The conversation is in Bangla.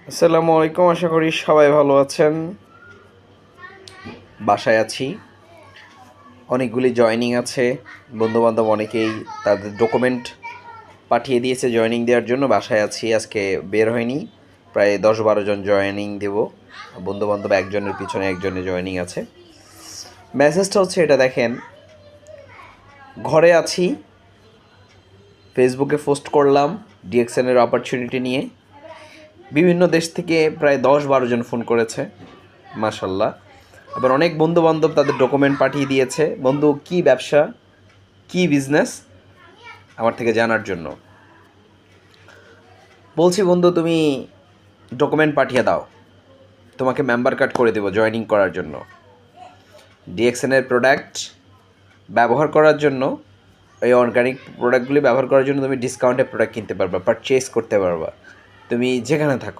আসসালামু আলাইকুম, আশা করি সবাই ভালো আছেন। বাসায় আছি, অনেকগুলি জয়েনিং আছে। বন্ধুবান্ধব অনেকেই তাদের ডকুমেন্ট পাঠিয়ে দিয়েছে জয়েনিং দেওয়ার জন্য। বাসায় আছি, আজকে বের হয়নি। প্রায় 10-12 জন জয়েনিং দেব। বন্ধুবান্ধব একজনের পিছনে একজনের জয়েনিং আছে। মেসেজটা হচ্ছে এটা দেখেন, ঘরে আছি, ফেসবুকে পোস্ট করলাম ডিএক্সএনের অপরচুনিটি নিয়ে। বিভিন্ন দেশ থেকে প্রায় 10-12 জন ফোন করেছে, মাশাল্লাহ। আবার অনেক বন্ধু বান্ধব তাদের ডকুমেন্ট পাঠিয়ে দিয়েছে, বন্ধু কি ব্যবসা, কি বিজনেস, আমার থেকে জানার জন্য। বলছি বন্ধু তুমি ডকুমেন্ট পাঠিয়ে দাও, তোমাকে মেম্বার কার্ড করে দেবো জয়েনিং করার জন্য। ডিএক্সএনের প্রোডাক্ট ব্যবহার করার জন্য, এই অর্গানিক প্রোডাক্টগুলি ব্যবহার করার জন্য তুমি ডিসকাউন্টে প্রোডাক্ট কিনতে পারবা, পারচেস করতে পারবা, তুমি যেখানে থাকো।